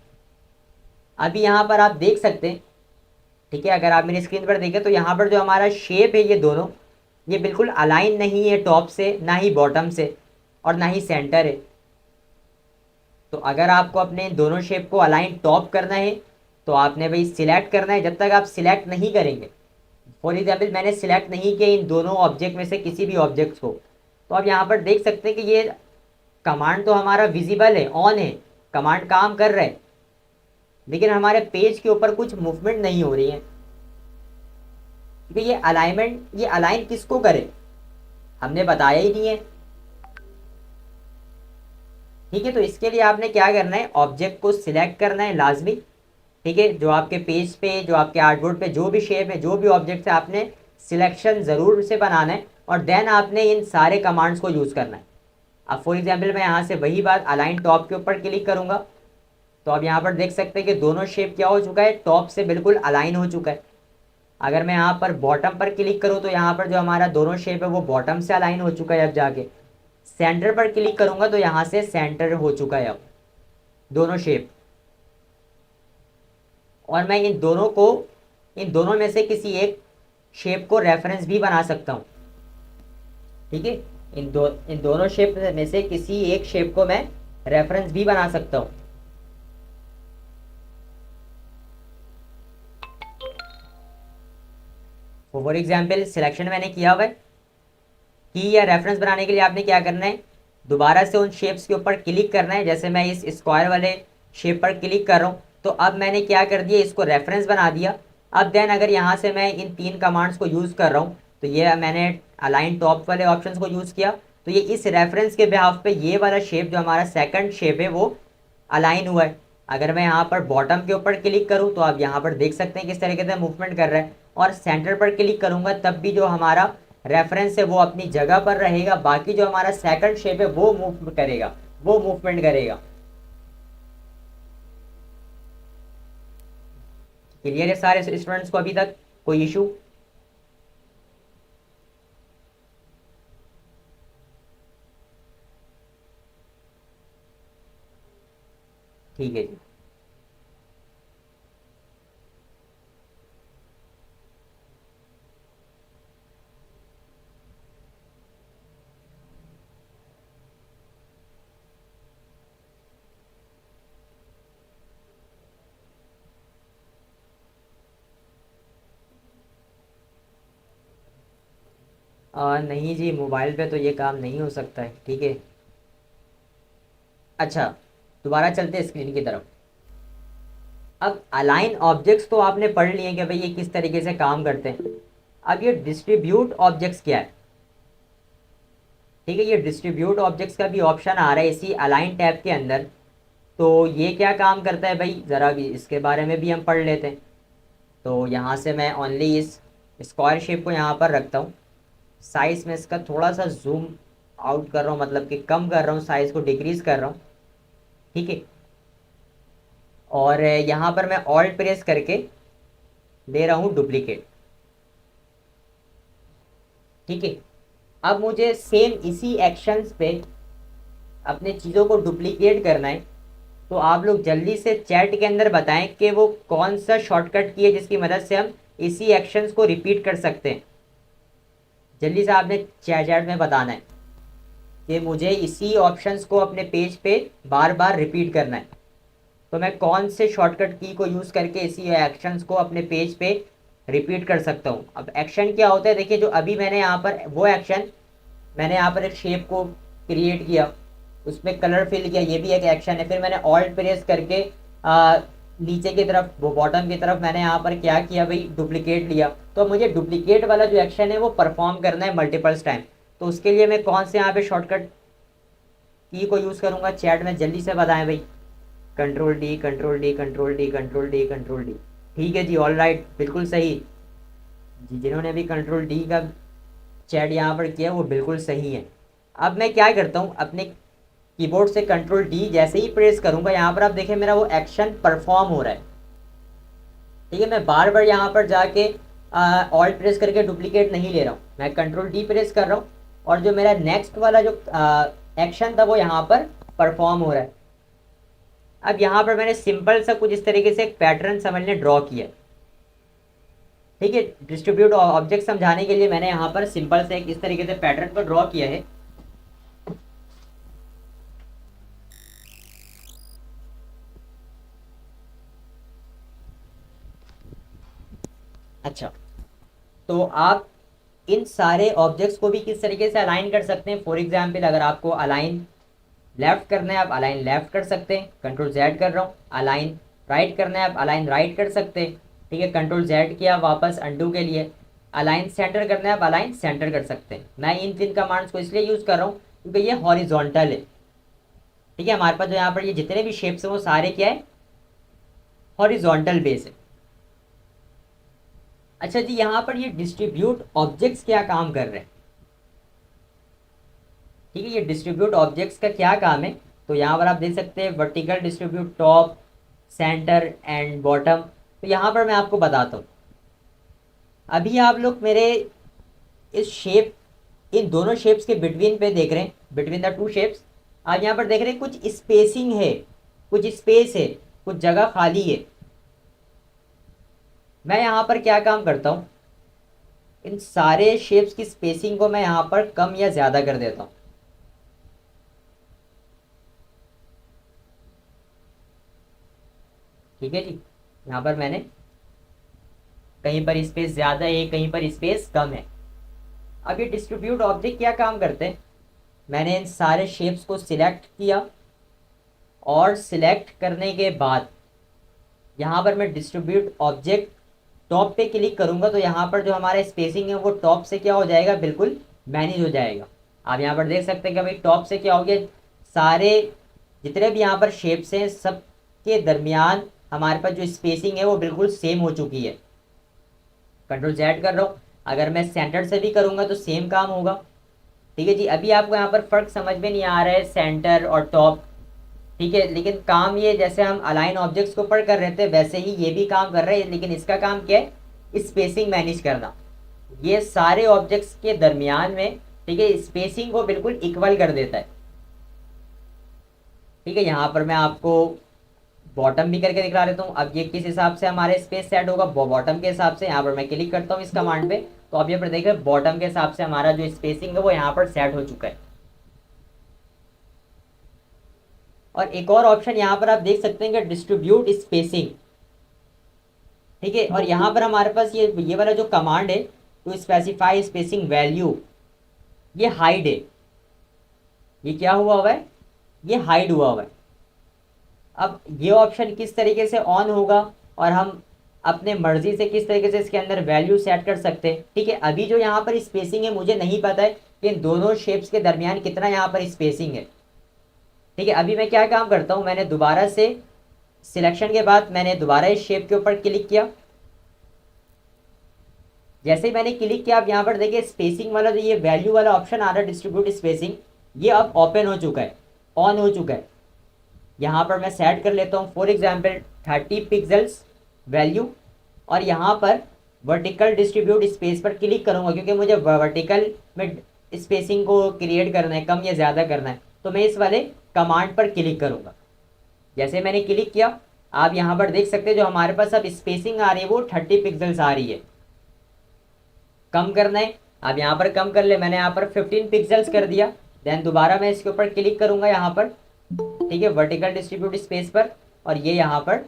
अभी यहाँ पर आप देख सकते हैं, ठीक है, अगर आप मेरी स्क्रीन पर देखें तो यहाँ पर जो हमारा शेप है ये दोनों, ये बिल्कुल अलाइन नहीं है टॉप से, ना ही बॉटम से, और ना ही सेंटर है। तो अगर आपको अपने दोनों शेप को अलाइन टॉप करना है तो आपने भाई सिलेक्ट करना है। जब तक आप सिलेक्ट नहीं करेंगे, फॉर एग्जाम्पल मैंने सिलेक्ट नहीं किया इन दोनों ऑब्जेक्ट में से किसी भी ऑब्जेक्ट को, तो आप यहाँ पर देख सकते हैं कि ये कमांड तो हमारा विजिबल है, ऑन है, कमांड काम कर रहा है, लेकिन हमारे पेज के ऊपर कुछ मूवमेंट नहीं हो रही है क्योंकि ये अलाइनमेंट, ये अलाइन किसको करे हमने बताया ही नहीं है। ठीक है, तो इसके लिए आपने क्या करना है, ऑब्जेक्ट को सिलेक्ट करना है लाजमी। ठीक है, जो आपके पेज पे, जो आपके आर्टबोर्ड पे जो भी शेप है, जो भी ऑब्जेक्ट है, आपने सिलेक्शन ज़रूर से बनाना है और देन आपने इन सारे कमांड्स को यूज़ करना है। अब फॉर एग्जाम्पल मैं यहाँ से वही बात अलाइन टॉप के ऊपर क्लिक करूँगा तो अब यहाँ पर देख सकते हैं कि दोनों शेप क्या हो चुका है, टॉप से बिल्कुल अलाइन हो चुका है। अगर मैं यहाँ पर बॉटम पर क्लिक करूँ तो यहाँ पर जो हमारा दोनों शेप है वो बॉटम से अलाइन हो चुका है। अब जाके सेंटर पर क्लिक करूँगा तो यहाँ से सेंटर हो चुका है अब दोनों शेप। और मैं इन दोनों में से किसी एक शेप को रेफरेंस भी बना सकता हूँ। ठीक है, इन दोनों शेप में से किसी एक शेप को मैं रेफरेंस भी बना सकता हूँ। फॉर एग्जाम्पल सिलेक्शन मैंने किया हुआ है, की या रेफरेंस बनाने के लिए आपने क्या करना है, दोबारा से उन शेप्स के ऊपर क्लिक करना है। जैसे मैं इस स्क्वायर वाले शेप पर क्लिक कर रहा हूँ तो अब मैंने क्या कर दिया, इसको रेफरेंस बना दिया। अब देन अगर यहाँ से मैं इन तीन कमांड्स को यूज़ कर रहा हूँ तो ये मैंने अलाइन टॉप वाले ऑप्शंस को यूज़ किया तो ये इस रेफरेंस के बिहाफ पे ये वाला शेप जो हमारा सेकंड शेप है वो अलाइन हुआ है। अगर मैं यहाँ पर बॉटम के ऊपर क्लिक करूँ तो आप यहाँ पर देख सकते हैं किस तरीके से मूवमेंट कर रहा है, और सेंटर पर क्लिक करूँगा तब भी जो हमारा रेफरेंस है वो अपनी जगह पर रहेगा, बाकी जो हमारा सेकंड शेप है वो मूव करेगा, वो मूवमेंट करेगा। क्लियर है सारे स्टूडेंट्स को अभी तक, कोई इशू? ठीक है जी। नहीं जी, मोबाइल पे तो ये काम नहीं हो सकता है, ठीक है। अच्छा, दोबारा चलते हैं स्क्रीन की तरफ। अब अलाइन ऑब्जेक्ट्स तो आपने पढ़ लिए कि भाई ये किस तरीके से काम करते हैं। अब ये डिस्ट्रीब्यूट ऑब्जेक्ट्स क्या है? ठीक है, ये डिस्ट्रीब्यूट ऑब्जेक्ट्स का भी ऑप्शन आ रहा है इसी अलाइन टैब के अंदर। तो ये क्या काम करता है भाई, ज़रा भी इसके बारे में भी हम पढ़ लेते हैं। तो यहाँ से मैं ओनली इस स्क्वायर शेप को यहाँ पर रखता हूँ। साइज़ में इसका थोड़ा सा जूम आउट कर रहा हूँ, मतलब कि कम कर रहा हूँ, साइज़ को डिक्रीज़ कर रहा हूँ, ठीक है। और यहाँ पर मैं ऑल्ट प्रेस करके ले रहा हूँ डुप्लीकेट, ठीक है। अब मुझे सेम इसी एक्शंस पे अपने चीज़ों को डुप्लीकेट करना है। तो आप लोग जल्दी से चैट के अंदर बताएं कि वो कौन सा शॉर्टकट की है जिसकी मदद से हम इसी एक्शंस को रिपीट कर सकते हैं। जल्दी से आपने चैट में बताना है कि मुझे इसी ऑप्शंस को अपने पेज पे बार बार रिपीट करना है। तो मैं कौन से शॉर्टकट की को यूज़ करके इसी एक्शंस को अपने पेज पे रिपीट कर सकता हूँ। अब एक्शन क्या होता है, देखिए जो अभी मैंने यहाँ पर वो एक्शन, मैंने यहाँ पर एक शेप को क्रिएट किया, उसमें कलर फिल किया, ये भी एक एक्शन है। फिर मैंने ऑल्ट प्रेस करके नीचे की तरफ, वो बॉटम की तरफ मैंने यहाँ पर क्या किया भाई, डुप्लीकेट लिया। तो मुझे डुप्लीकेट वाला जो एक्शन है वो परफॉर्म करना है मल्टीपल्स टाइम। तो उसके लिए मैं कौन से यहाँ पे शॉर्टकट की को यूज़ करूँगा, चैट में जल्दी से बताएं भाई। Control D, control D, control D, control D, control D. ठीक है जी, ऑल राइट, बिल्कुल सही जी। जिन्होंने भी कंट्रोल डी का चैट यहाँ पर किया वो बिल्कुल सही है। अब मैं क्या करता हूँ, अपने कीबोर्ड से कंट्रोल डी जैसे ही प्रेस करूँगा, यहाँ पर आप देखें मेरा वो एक्शन परफॉर्म हो रहा है, ठीक है। मैं बार बार यहाँ पर जाके ऑल्ट प्रेस करके डुप्लीकेट नहीं ले रहा हूँ, मैं कंट्रोल डी प्रेस कर रहा हूँ और जो मेरा नेक्स्ट वाला जो एक्शन था वो यहाँ पर परफॉर्म हो रहा है। अब यहाँ पर मैंने सिंपल सा कुछ इस तरीके से एक पैटर्न समझने ड्रॉ किया, ठीक है। डिस्ट्रीब्यूट ऑब्जेक्ट समझाने के लिए मैंने यहाँ पर सिंपल से एक इस तरीके से पैटर्न को ड्रॉ किया है। अच्छा, तो आप इन सारे ऑब्जेक्ट्स को भी किस तरीके से अलाइन कर सकते हैं। फॉर एग्जाम्पल अगर आपको अलाइन लेफ्ट करना है, आप अलाइन लेफ्ट कर सकते हैं, कंट्रोल जेड कर रहा हूँ। अलाइन राइट करना है, आप अलाइन राइट कर सकते हैं, ठीक है। कंट्रोल जेड किया वापस अंडू के लिए। अलाइन सेंटर करना है, आप अलाइन सेंटर कर सकते हैं। मैं इन तीन कमांड्स को इसलिए यूज़ कर रहा हूँ क्योंकि ये हॉरिजॉन्टल है, ठीक है। हमारे पास जो यहाँ पर ये जितने भी शेप्स हैं वो सारे क्या है, हॉरिजॉन्टल बेस है। अच्छा जी, यहाँ पर ये डिस्ट्रीब्यूट ऑब्जेक्ट्स क्या काम कर रहे हैं, ठीक है। ये डिस्ट्रीब्यूट ऑब्जेक्ट्स का क्या काम है, तो यहाँ पर आप देख सकते हैं vertical distribute, top, centre and bottom. तो यहाँ पर मैं आपको बताता हूँ, अभी आप लोग मेरे इस शेप, इन दोनों शेप्स के बिटवीन पे देख रहे हैं, बिटवीन द टू शेप्स आप यहाँ पर देख रहे हैं कुछ स्पेसिंग है, कुछ स्पेस है, कुछ जगह खाली है। मैं यहाँ पर क्या काम करता हूँ, इन सारे शेप्स की स्पेसिंग को मैं यहाँ पर कम या ज़्यादा कर देता हूँ, ठीक है जी। यहाँ पर मैंने कहीं पर स्पेस ज़्यादा है, कहीं पर स्पेस कम है। अब ये डिस्ट्रीब्यूट ऑब्जेक्ट क्या काम करते हैं, मैंने इन सारे शेप्स को सिलेक्ट किया और सिलेक्ट करने के बाद यहाँ पर मैं डिस्ट्रीब्यूट ऑब्जेक्ट टॉप पे क्लिक करूँगा तो यहाँ पर जो हमारा स्पेसिंग है वो टॉप से क्या हो जाएगा, बिल्कुल मैनेज हो जाएगा। आप यहाँ पर देख सकते हैं कि भाई टॉप से क्या हो गया, सारे जितने भी यहाँ पर शेप्स हैं सब के दरमियान हमारे पास जो स्पेसिंग है वो बिल्कुल सेम हो चुकी है। कंट्रोल जेड कर रहा हूँ, अगर मैं सेंटर से भी करूँगा तो सेम काम होगा, ठीक है जी। अभी आपको यहाँ पर फ़र्क समझ में नहीं आ रहा है सेंटर और टॉप, ठीक है, लेकिन काम ये जैसे हम अलाइन ऑब्जेक्ट्स को पढ़ कर रहे थे वैसे ही ये भी काम कर रहे हैं, लेकिन इसका काम क्या है, स्पेसिंग मैनेज करना। ये सारे ऑब्जेक्ट्स के दरमियान में, ठीक है, स्पेसिंग को बिल्कुल इक्वल कर देता है, ठीक है। यहाँ पर मैं आपको बॉटम भी करके दिखा देता हूँ। अब ये किस हिसाब से हमारे स्पेस सेट होगा, बॉटम के हिसाब से। यहाँ पर मैं क्लिक करता हूँ इस कमांड पे, तो अब यहाँ पर देखिए बॉटम के हिसाब से हमारा जो स्पेसिंग है वो यहाँ पर सेट हो चुका है। और एक और ऑप्शन यहाँ पर आप देख सकते हैं कि डिस्ट्रीब्यूट स्पेसिंग, ठीक है। और यहाँ पर हमारे पास ये वाला जो कमांड है, टू स्पेसिफाई स्पेसिंग वैल्यू, ये हाइड है। ये क्या हुआ है, ये हाइड हुआ है। अब ये ऑप्शन किस तरीके से ऑन होगा और हम अपने मर्जी से किस तरीके से इसके अंदर वैल्यू सेट कर सकते हैं, ठीक है। अभी जो यहाँ पर स्पेसिंग है मुझे नहीं पता है कि इन दोनों शेप्स के दरमियान कितना यहाँ पर स्पेसिंग है, ठीक है। अभी मैं क्या काम करता हूँ, मैंने दोबारा से सिलेक्शन के बाद मैंने दोबारा इस शेप के ऊपर क्लिक किया। जैसे ही मैंने क्लिक किया, आप यहाँ पर देखिए स्पेसिंग वाला जो ये वैल्यू वाला ऑप्शन आ रहा है डिस्ट्रीब्यूट स्पेसिंग, ये अब ओपन हो चुका है, ऑन हो चुका है। यहाँ पर मैं सेट कर लेता हूँ फॉर एग्जाम्पल 30 पिक्सल्स वैल्यू, और यहाँ पर वर्टिकल डिस्ट्रीब्यूट स्पेस पर क्लिक करूँगा क्योंकि मुझे वर्टिकल में स्पेसिंग को क्रिएट करना है, कम या ज़्यादा करना है, तो मैं इस वाले कमांड पर क्लिक करूँगा। जैसे मैंने क्लिक किया, आप यहाँ पर देख सकते हैं जो हमारे पास अब स्पेसिंग आ रही है वो 30 पिक्सल्स आ रही है। कम करना है, आप यहाँ पर कम कर ले, मैंने यहाँ पर 15 पिक्सल्स कर दिया। देन दोबारा मैं इसके ऊपर क्लिक करूँगा यहाँ पर, ठीक है, वर्टिकल डिस्ट्रीब्यूट स्पेस पर, और ये यहाँ पर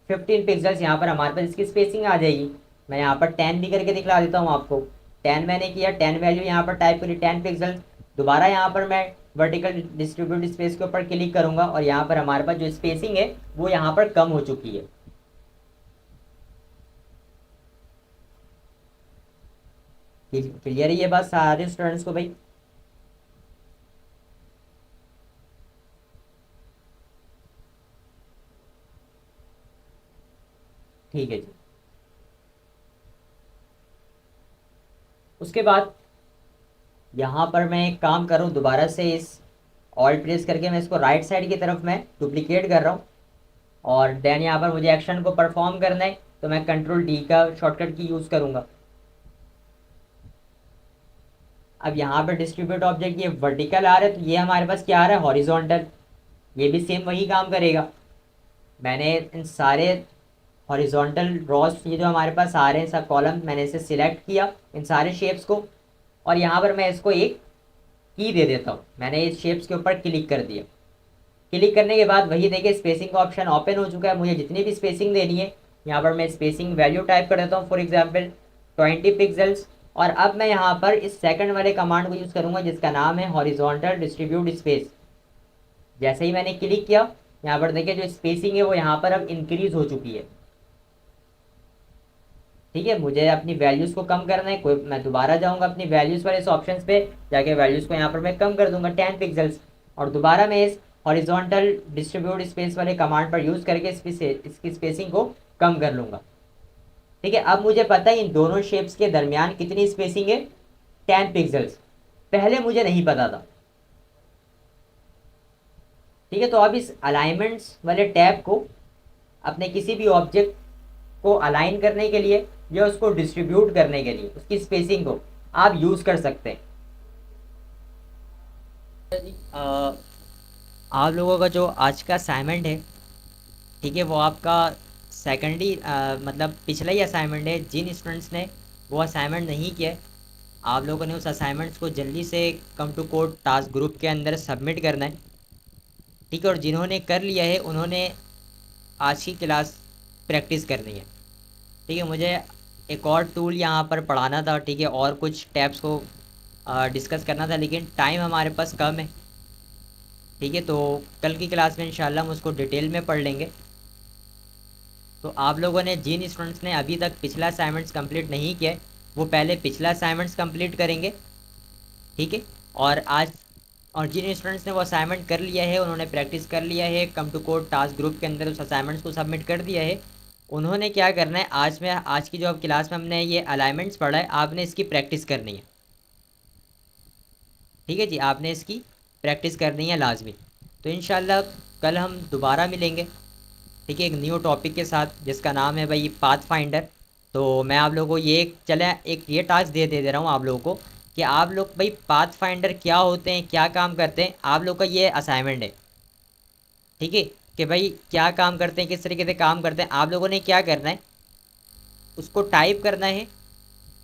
15 पिक्सल्स यहाँ पर हमारे पास इसकी स्पेसिंग आ जाएगी। मैं यहाँ पर 10 भी करके दिखला देता हूँ आपको। 10 मैंने किया, 10 वैल्यू यहाँ पर टाइप करी, 10 पिक्सल। दोबारा यहाँ पर मैं वर्टिकल डिस्ट्रीब्यूट स्पेस के ऊपर क्लिक करूँगा और यहाँ पर हमारे पास जो स्पेसिंग है वो यहाँ पर कम हो चुकी है। क्लियर है ये बात सारे स्टूडेंट्स को भाई? ठीक है जी। उसके बाद यहाँ पर मैं एक काम करूँ, दोबारा से इस ऑल्ट प्रेस करके मैं इसको राइट साइड की तरफ मैं डुप्लीकेट कर रहा हूँ, और देन यहाँ पर मुझे एक्शन को परफॉर्म करना है तो मैं कंट्रोल डी का शॉर्टकट की यूज़ करूँगा। अब यहाँ पर डिस्ट्रीब्यूट ऑब्जेक्ट ये वर्टिकल आ रहा है, तो ये हमारे पास क्या आ रहा है, हॉरिजॉन्टल। ये भी सेम वही काम करेगा। मैंने इन सारे हॉरिजॉन्टल रॉस ये जो हमारे पास आ रहे हैं सब कॉलम, मैंने इसे सिलेक्ट किया इन सारे शेप्स को, और यहाँ पर मैं इसको एक की दे देता हूँ। मैंने इस शेप्स के ऊपर क्लिक कर दिया। क्लिक करने के बाद वही देखिए स्पेसिंग का ऑप्शन ओपन हो चुका है। मुझे जितनी भी स्पेसिंग देनी है यहाँ पर मैं स्पेसिंग वैल्यू टाइप कर देता हूँ, फॉर एग्जाम्पल 20 पिक्सल्स। और अब मैं यहाँ पर इस सेकंड वाले कमांड को यूज़ करूँगा जिसका नाम है हॉरिजॉन्टल डिस्ट्रीब्यूट स्पेस। जैसे ही मैंने क्लिक किया, यहाँ पर देखिए जो स्पेसिंग है वो यहाँ पर अब इंक्रीज हो चुकी है, ठीक है। मुझे अपनी वैल्यूज़ को कम करना है, कोई मैं दोबारा जाऊँगा अपनी वैल्यूज़ वाले इस ऑप्शन पे जाके वैल्यूज़ को यहाँ पर मैं कम कर दूंगा 10 पिक्सल्स, और दोबारा मैं इस हॉरिजॉन्टल डिस्ट्रीब्यूट स्पेस वाले कमांड पर यूज़ करके इसकी स्पेसिंग को कम कर लूँगा, ठीक है। अब मुझे पता है इन दोनों शेप्स के दरमियान कितनी स्पेसिंग है, 10 पिक्सल्स। पहले मुझे नहीं पता था, ठीक है। तो अब इस अलाइनमेंट्स वाले टैब को अपने किसी भी ऑब्जेक्ट को अलाइन करने के लिए या उसको डिस्ट्रीब्यूट करने के लिए उसकी स्पेसिंग को आप यूज़ कर सकते हैं। आप लोगों का जो आज का असाइनमेंट है, ठीक है, वो आपका सेकेंडरी मतलब पिछला ही असाइनमेंट है। जिन स्टूडेंट्स ने वो असाइनमेंट नहीं किया, आप लोगों ने उस असाइनमेंट्स को जल्दी से come to code task group के अंदर सबमिट करना है, ठीक है। और जिन्होंने कर लिया है उन्होंने आज की क्लास प्रैक्टिस करनी है, ठीक है। मुझे एक और टूल यहाँ पर पढ़ाना था, ठीक है, और कुछ टैब्स को डिस्कस करना था, लेकिन टाइम हमारे पास कम है, ठीक है। तो कल की क्लास में इंशाल्लाह हम उसको डिटेल में पढ़ लेंगे। तो आप लोगों ने जिन स्टूडेंट्स ने अभी तक पिछला असाइनमेंट्स कंप्लीट नहीं किया वो पहले पिछला असाइनमेंट्स कंप्लीट करेंगे, ठीक है। और जिन स्टूडेंट्स ने वो असाइनमेंट कर लिया है, उन्होंने प्रैक्टिस कर लिया है, come to code task group के अंदर उस असाइनमेंट्स को सबमिट कर दिया है, उन्होंने क्या करना है, आज की जो अब क्लास में हमने ये अलाइनमेंट्स पढ़ा है, आपने इसकी प्रैक्टिस करनी है, ठीक है जी। आपने इसकी प्रैक्टिस करनी है लाजमी। तो इंशाल्लाह कल हम दोबारा मिलेंगे, ठीक है, एक न्यू टॉपिक के साथ जिसका नाम है भाई पाथ फाइंडर। तो मैं आप लोगों को एक ये टास्क दे रहा हूँ आप लोगों को कि आप लोग भाई पाथ फाइंडर क्या होते हैं, क्या काम करते हैं, आप लोग का ये असाइनमेंट है, ठीक है। कि भाई क्या काम करते हैं, किस तरीके से काम करते हैं। आप लोगों ने क्या करना है, उसको टाइप करना है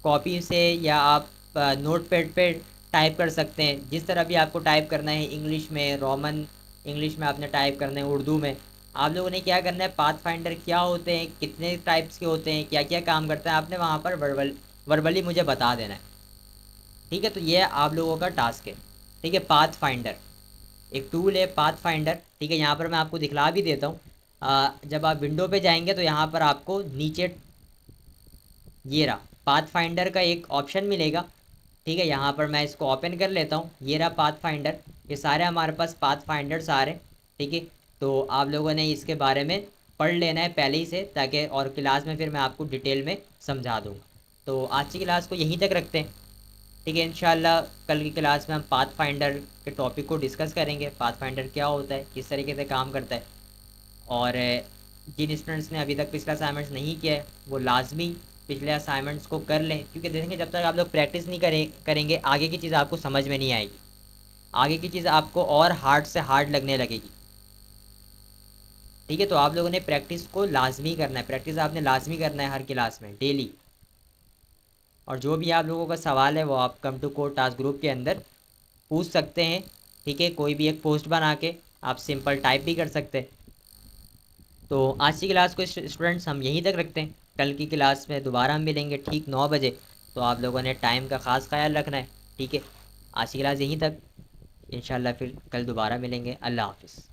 कॉपी से, या आप नोट पैड पे टाइप कर सकते हैं, जिस तरह भी आपको टाइप करना है। इंग्लिश में, रोमन इंग्लिश में आपने टाइप करना है, उर्दू में। आप लोगों ने क्या करना है, पाथ फाइंडर क्या होते हैं, कितने टाइप्स के होते हैं, क्या क्या काम करता है, आपने वहाँ पर वर्बली मुझे बता देना है। ठीक है, तो ये आप लोगों का टास्क है। ठीक है, पाथ फाइंडर एक टूल है, पाथ फाइंडर। ठीक है, यहाँ पर मैं आपको दिखला भी देता हूँ। जब आप विंडो पे जाएंगे तो यहाँ पर आपको नीचे ये रहा पाथ फाइंडर का एक ऑप्शन मिलेगा। ठीक है, यहाँ पर मैं इसको ओपन कर लेता हूँ। ये रहा पाथ फाइंडर। ये सारे हमारे पास पाथ फाइंडर्स आ रहे हैं। ठीक है, तो आप लोगों ने इसके बारे में पढ़ लेना है पहले ही से, ताकि और क्लास में फिर मैं आपको डिटेल में समझा दूँगा। तो आज की क्लास को यहीं तक रखते हैं। ठीक है, इंशाल्लाह कल की क्लास में हम पाथ फाइंडर के टॉपिक को डिस्कस करेंगे। पाथ फाइंडर क्या होता है, किस तरीके से काम करता है। और जिन स्टूडेंट्स ने अभी तक पिछला असाइनमेंट्स नहीं किया है वो लाजमी पिछले असाइनमेंट्स को कर लें, क्योंकि देखेंगे जब तक आप लोग प्रैक्टिस नहीं करेंगे आगे की चीज़ आपको समझ में नहीं आएगी। आगे की चीज़ आपको और हार्ड से हार्ड लगने लगेगी। ठीक है, तो आप लोगों ने प्रैक्टिस को लाजमी करना है, प्रैक्टिस आपने लाजमी करना है हर क्लास में डेली। और जो भी आप लोगों का सवाल है वो आप come to code task group के अंदर पूछ सकते हैं। ठीक है, कोई भी एक पोस्ट बना के आप सिंपल टाइप भी कर सकते हैं। तो आज की क्लास को स्टूडेंट्स हम यहीं तक रखते हैं। कल की क्लास में दोबारा हम मिलेंगे ठीक 9 बजे। तो आप लोगों ने टाइम का ख़ास ख्याल रखना है। ठीक है, आज की क्लास यहीं तक। इंशाल्लाह फिर कल दोबारा मिलेंगे। अल्लाह हाफिज़।